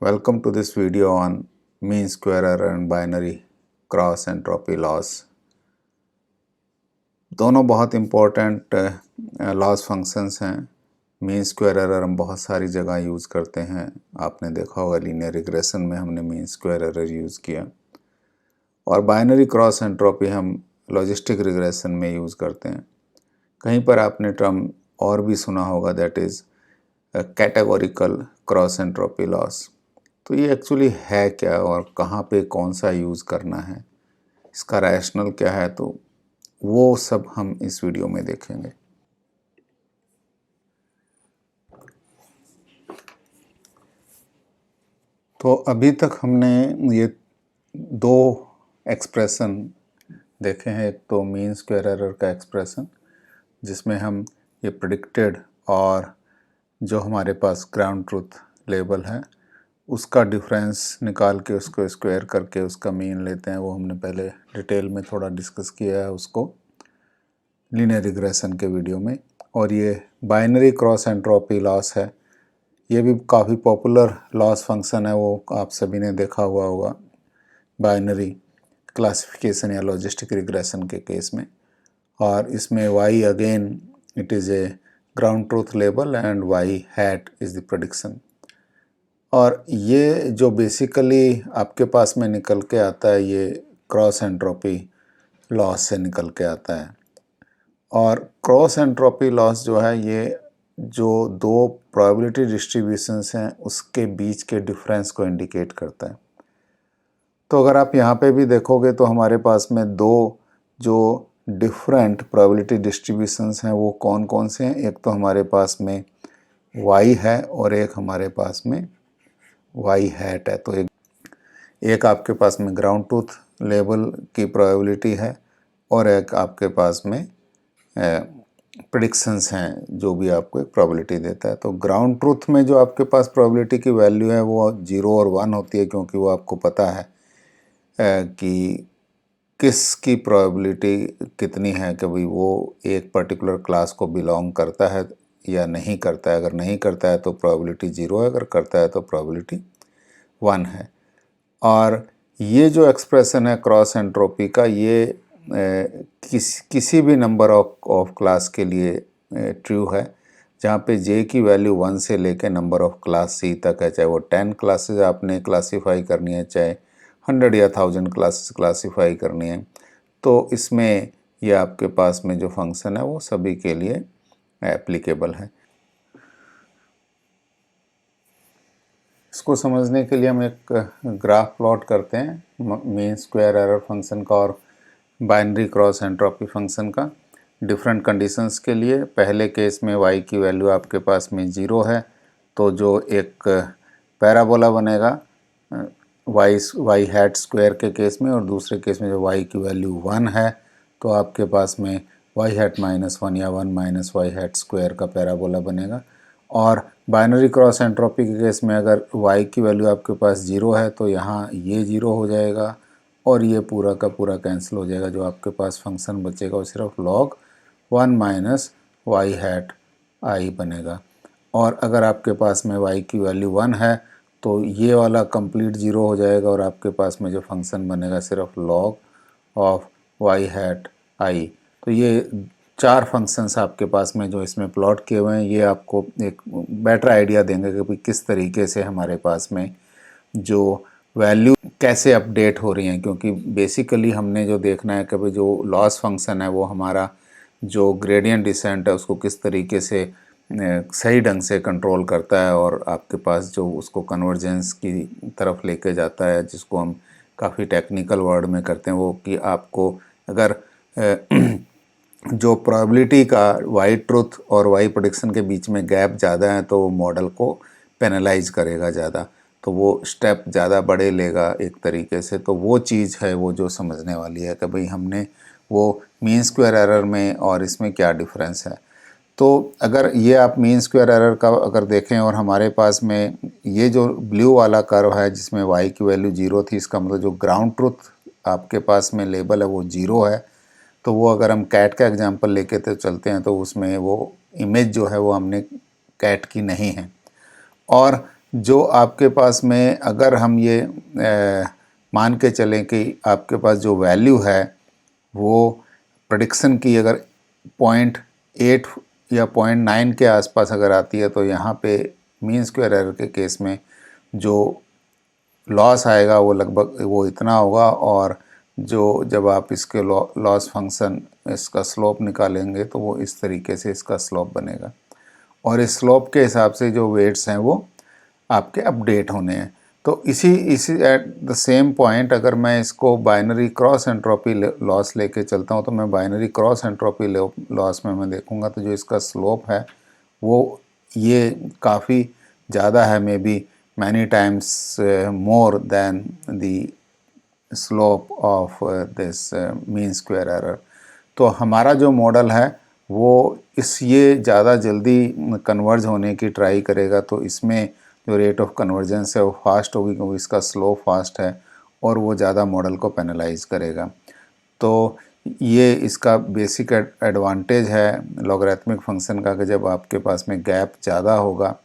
Welcome to this video on mean square error and binary cross entropy loss। दोनों बहुत important loss functions हैं। Mean square error हम बहुत सारी जगह यूज़ करते हैं। आपने देखा होगा लीनियर रिग्रेशन में हमने मीन स्क्वायर एरर यूज़ किया, और बाइनरी क्रॉस एंट्रोपी हम लॉजिस्टिक रिग्रेशन में यूज़ करते हैं। कहीं पर आपने टर्म और भी सुना होगा, that is categorical cross entropy loss. तो ये एक्चुअली है क्या और कहाँ पे कौन सा यूज़ करना है, इसका रैशनल क्या है, तो वो सब हम इस वीडियो में देखेंगे। तो अभी तक हमने ये दो एक्सप्रेशन देखे हैं। एक तो मीन स्क्वायर एरर का एक्सप्रेशन जिसमें हम ये प्रेडिक्टेड और जो हमारे पास ग्राउंड ट्रूथ लेबल है उसका डिफरेंस निकाल के उसको स्क्वायर करके उसका मीन लेते हैं। वो हमने पहले डिटेल में थोड़ा डिस्कस किया है उसको लीनियर रिग्रेशन के वीडियो में। और ये बाइनरी क्रॉस एंट्रोपी लॉस है, ये भी काफ़ी पॉपुलर लॉस फंक्शन है, वो आप सभी ने देखा हुआ होगा बाइनरी क्लासिफिकेशन या लॉजिस्टिक रिग्रेशन के केस में। और इसमें y again it is a ground truth label and y hat is the prediction. और ये जो बेसिकली आपके पास में निकल के आता है ये क्रॉस एंट्रोपी लॉस से निकल के आता है। और क्रॉस एंट्रोपी लॉस जो है ये जो दो प्रोबेबिलिटी डिस्ट्रीब्यूशंस हैं उसके बीच के डिफरेंस को इंडिकेट करता है। तो अगर आप यहाँ पे भी देखोगे तो हमारे पास में दो जो डिफरेंट प्रोबेबिलिटी डिस्ट्रीब्यूशंस हैं वो कौन कौन से हैं। एक तो हमारे पास में y है और एक हमारे पास में y हैट है। तो एक आपके पास में ग्राउंड ट्रूथ लेवल की प्रोबेबिलिटी है और एक आपके पास में प्रेडिक्शंस हैं जो भी आपको एक प्रोबेबिलिटी देता है। तो ग्राउंड ट्रूथ में जो आपके पास प्रोबेबिलिटी की वैल्यू है वो 0 और 1 होती है, क्योंकि वो आपको पता है कि किसकी प्रोबेबिलिटी कितनी है कि भाई वो एक पर्टिकुलर क्लास को बिलोंग करता है या नहीं करता है। अगर नहीं करता है तो प्रोबेबिलिटी 0 है, अगर करता है तो प्रोबेबिलिटी 1 है। और ये जो एक्सप्रेशन है क्रॉस एंट्रोपी का, ये किसी भी नंबर ऑफ क्लास के लिए ट्रू है, जहाँ पे j की वैल्यू 1 से लेकर नंबर ऑफ क्लास c तक है। चाहे वो 10 क्लासेस आपने क्लासीफाई करनी है, चाहे 100 या 1000 क्लासेस क्लासीफाई करनी है, तो इसमें ये आपके पास में जो फंक्शन है वो सभी के लिए एप्लीकेबल है। इसको समझने के लिए हम एक ग्राफ प्लॉट करते हैं मीन स्क्वायर एरर फंक्शन का और बाइनरी क्रॉस एंट्रोपी फंक्शन का डिफरेंट कंडीशंस के लिए। पहले केस में y की वैल्यू आपके पास में 0 है, तो जो एक पैराबोला बनेगा y हैट स्क्वायर के केस में, और दूसरे केस में जो y की वैल्यू 1 है तो आपके पास में y हैट -1 या 1 माइनस y हैट स्क्वायर का पैराबोला बनेगा। और बाइनरी क्रॉस एंट्रोपी के केस में अगर y की वैल्यू आपके पास 0 है तो यहाँ ये 0 हो जाएगा और ये पूरा का पूरा कैंसिल हो जाएगा। जो आपके पास फंक्शन बचेगा वो सिर्फ log 1 minus y hat i बनेगा। और अगर आपके पास में y की वैल्यू 1 है तो ये वाला कंप्लीट 0 हो जाएगा और आपके पास में जो फंक्शन बनेगा सिर्फ log of y hat i। तो ये चार फंक्शंस आपके पास में जो इसमें प्लॉट किए हुए हैं, ये आपको एक बेटर आइडिया देंगे कि भाई किस तरीके से हमारे पास में जो वैल्यू कैसे अपडेट हो रही हैं। क्योंकि बेसिकली हमने जो देखना है कि भाई जो लॉस फंक्शन है वो हमारा जो ग्रेडियंट डिसेंट है उसको किस तरीके से सही ढंग से कंट्रोल करता है और आपके पास जो उसको कन्वर्जेंस की तरफ लेके जाता है, जिसको हम काफ़ी टेक्निकल वर्ड में करते हैं, वो कि आपको अगर जो प्रोबेबिलिटी का वाई ट्रुथ और वाई प्रेडिक्शन के बीच में गैप ज़्यादा है तो वो मॉडल को पेनलाइज करेगा ज़्यादा, तो वो स्टेप ज़्यादा बड़े लेगा एक तरीके से। तो वो चीज़ है वो जो समझने वाली है कि भाई हमने वो मीन स्क्वायर एरर में और इसमें क्या डिफरेंस है। तो अगर ये आप मीन स्क्वायर एरर का अगर देखें और हमारे पास में ये जो ब्लू वाला कर्व है जिसमें y की वैल्यू 0 थी, इसका मतलब जो ग्राउंड ट्रुथ आपके पास में लेबल है वो 0 है। तो वो अगर हम कैट का एग्जांपल लेके तो चलते हैं तो उसमें वो इमेज जो है वो हमने कैट की नहीं है। और जो आपके पास में अगर हम ये मान के चलें कि आपके पास जो वैल्यू है वो प्रेडिक्शन की अगर 0.8 या 0.9 के आसपास अगर आती है तो यहाँ पे मीन स्क्वायर एरर के केस में जो लॉस आएगा वो लगभग वो इतना होगा, और जो जब आप इसके लॉस फंक्शन इसका स्लोप निकालेंगे तो वो इस तरीके से इसका स्लोप बनेगा, और इस स्लोप के हिसाब से जो वेट्स हैं वो आपके अपडेट होने हैं। तो इसी एट द सेम पॉइंट अगर मैं इसको बाइनरी क्रॉस एंट्रोपी लॉस लेके चलता हूँ तो मैं बाइनरी क्रॉस एंट्रोपी लॉस में मैं देखूँगा तो जो इसका स्लोप है वो ये काफ़ी ज़्यादा है, may be many times more than the slope of this mean square error. तो हमारा जो मॉडल है वो ये ज़्यादा जल्दी कन्वर्ज होने की ट्राई करेगा, तो इसमें जो रेट ऑफ कन्वर्जेंस है वो फास्ट होगी क्योंकि इसका स्लो फास्ट है, और वो ज़्यादा मॉडल को पेनलाइज करेगा। तो ये इसका बेसिक एडवांटेज है लॉगरिथमिक फंक्शन का कि जब आपके पास में गैप ज़्यादा होगा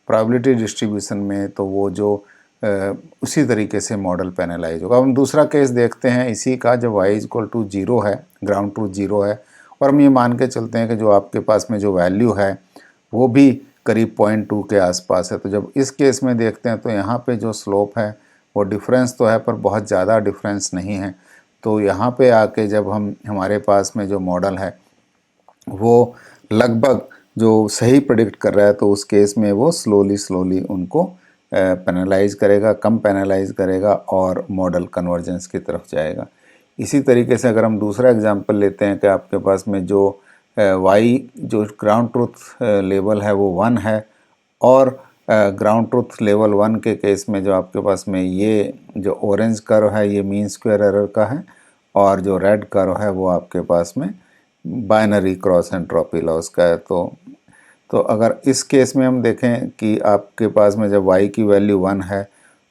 प्रोबेबिलिटी डिस्ट्रीब्यूशन में तो वो जो उसी तरीके से मॉडल पेनलाइज होगा। हम दूसरा केस देखते हैं इसी का, जब y इक्वल टू 0 है, ग्राउंड ट्रूथ 0 है, और हम ये मान के चलते हैं कि जो आपके पास में जो वैल्यू है वो भी करीब 0.2 के आसपास है। तो जब इस केस में देखते हैं तो यहाँ पे जो स्लोप है वो डिफरेंस तो है पर बहुत ज़्यादा डिफरेंस नहीं है। तो यहाँ पे आके जब हमारे पास में जो मॉडल है वो लगभग जो सही प्रेडिक्ट कर रहा है तो उस केस में वो स्लोली उनको पेनलाइज करेगा, कम पेनलाइज करेगा और मॉडल कन्वर्जेंस की तरफ जाएगा। इसी तरीके से अगर हम दूसरा एग्जांपल लेते हैं कि आपके पास में जो y जो ग्राउंड ट्रूथ लेवल है वो 1 है, और ग्राउंड ट्रूथ लेवल 1 के केस में जो आपके पास में ये जो ऑरेंज कर्व है ये मीन स्क्वायर एरर का है, और जो रेड कर्व है वो आपके पास में बाइनरी क्रॉस एंट्रोपी लॉस का है। तो अगर इस केस में हम देखें कि आपके पास में जब y की वैल्यू 1 है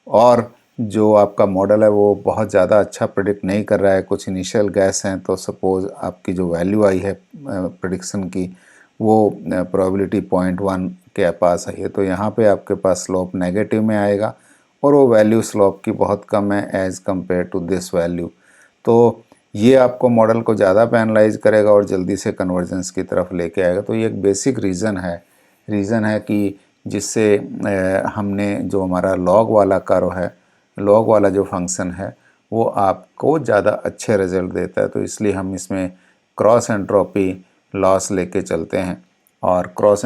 और जो आपका मॉडल है वो बहुत ज़्यादा अच्छा प्रेडिक्ट नहीं कर रहा है, कुछ इनिशियल गैस हैं, तो सपोज़ आपकी जो वैल्यू आई है प्रेडिक्शन की वो प्रोबेबिलिटी 0.1 के पास आई है, तो यहाँ पे आपके पास स्लोप नेगेटिव में आएगा और वो वैल्यू स्लोप की बहुत कम है as compare to this value. तो ये आपको मॉडल को ज़्यादा पेनलाइज करेगा और जल्दी से कन्वर्जेंस की तरफ लेके आएगा। तो ये एक बेसिक रीज़न है कि जिससे हमने जो हमारा लॉग वाला कर्व है, लॉग वाला जो फंक्शन है वो आपको ज़्यादा अच्छे रिजल्ट देता है। तो इसलिए हम इसमें क्रॉस एंट्रोपी लॉस लेके चलते हैं, और क्रॉस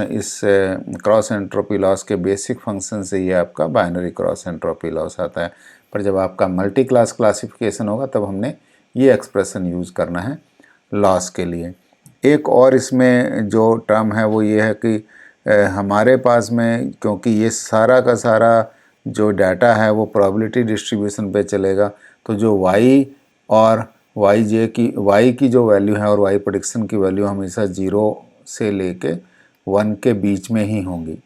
एंट्रोपी लॉस के बेसिक फंक्शन से ये आपका बाइनरी क्रॉस एंट्रोपी लॉस आता है। पर जब आपका मल्टी क्लास क्लासिफिकेशन होगा तब हमने ये एक्सप्रेशन यूज़ करना है लॉस के लिए। एक और इसमें जो टर्म है वो ये है कि हमारे पास में क्योंकि ये सारा का सारा जो डाटा है वो प्रोबेबिलिटी डिस्ट्रीब्यूशन पे चलेगा, तो जो y और y की जो वैल्यू है और y प्रेडिक्शन की वैल्यू हमेशा 0 से लेके 1 के बीच में ही होंगी।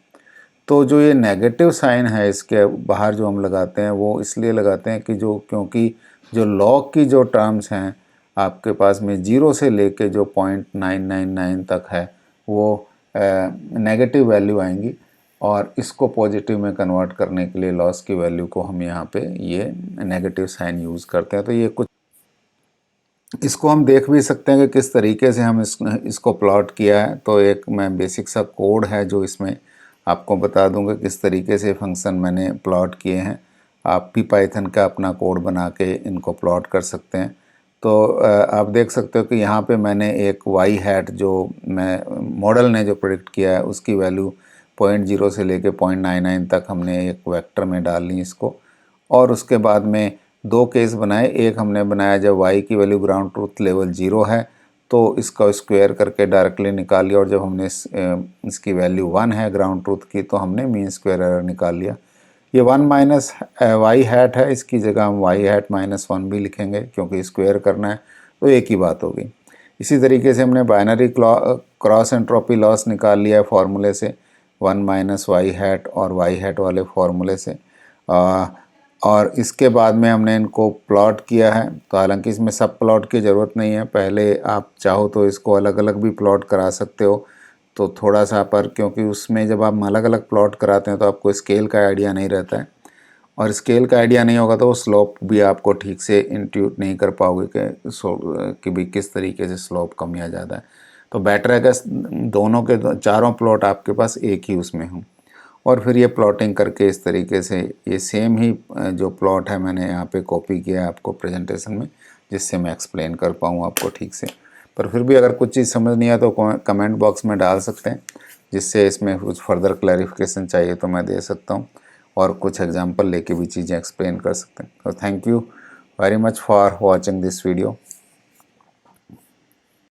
तो जो ये नेगेटिव साइन है इसके बाहर जो हम लगाते हैं वो इसलिए लगाते हैं कि क्योंकि जो लॉग की जो टर्म्स हैं आपके पास में 0 से लेके जो 0.999 तक है वो नेगेटिव वैल्यू आएंगी, और इसको पॉजिटिव में कन्वर्ट करने के लिए लॉस की वैल्यू को हम यहाँ पे ये नेगेटिव साइन यूज़ करते हैं। तो ये कुछ इसको हम देख भी सकते हैं कि किस तरीके से हम इसको प्लॉट किया है। तो एक मैं बेसिक सा कोड है जो इसमें आपको बता दूंगा किस तरीके से फंक्शन मैंने प्लॉट किए हैं। आप भी पाइथन का अपना कोड बना के इनको प्लॉट कर सकते हैं। तो आप देख सकते हो कि यहाँ पे मैंने एक y हैट जो मैं मॉडल ने जो प्रेडिक्ट किया है उसकी वैल्यू 0.0 से लेके 0.99 तक हमने एक वेक्टर में डाल ली इसको, और उसके बाद में दो केस बनाए। एक हमने बनाया जब y की वैल्यू ग्राउंड ट्रूथ लेवल 0 है तो इसका स्क्वायर करके डायरेक्टली निकाल लिया, और जब हमने इसकी वैल्यू 1 है ग्राउंड ट्रूथ की तो हमने मीन स्क्वायर एरर निकाल लिया। ये 1 माइनस वाई हैट है, इसकी जगह हम y हैट -1 भी लिखेंगे क्योंकि स्क्वायर करना है, तो एक ही बात होगी। इसी तरीके से हमने बाइनरी क्रॉस एंट्रोपी लॉस निकाल लिया है फार्मूले से, 1 माइनस वाई हैट और y हैट वाले फार्मूले से, और इसके बाद में हमने इनको प्लॉट किया है। तो हालांकि इसमें सब प्लॉट की ज़रूरत नहीं है, पहले आप चाहो तो इसको अलग अलग भी प्लॉट करा सकते हो। तो थोड़ा सा पर, क्योंकि उसमें जब आप अलग अलग प्लॉट कराते हैं तो आपको स्केल का आइडिया नहीं रहता है, और स्केल का आइडिया नहीं होगा तो वो स्लोप भी आपको ठीक से इंट्यूट नहीं कर पाओगे कि भी किस तरीके से स्लोप कम या ज़्यादा है। तो बेटर है कि दोनों के चारों प्लॉट आपके पास एक ही उसमें हों, और फिर ये प्लॉटिंग करके इस तरीके से ये सेम ही जो प्लॉट है मैंने यहाँ पे कॉपी किया है आपको प्रेजेंटेशन में, जिससे मैं एक्सप्लेन कर पाऊँ आपको ठीक से। पर फिर भी अगर कुछ चीज़ समझ नहीं आए तो कमेंट बॉक्स में डाल सकते हैं, जिससे इसमें कुछ फर्दर क्लैरिफिकेशन चाहिए तो मैं दे सकता हूँ, और कुछ एग्जांपल लेके भी चीज़ें एक्सप्लेन कर सकते हैं। तो thank you very much for watching this video.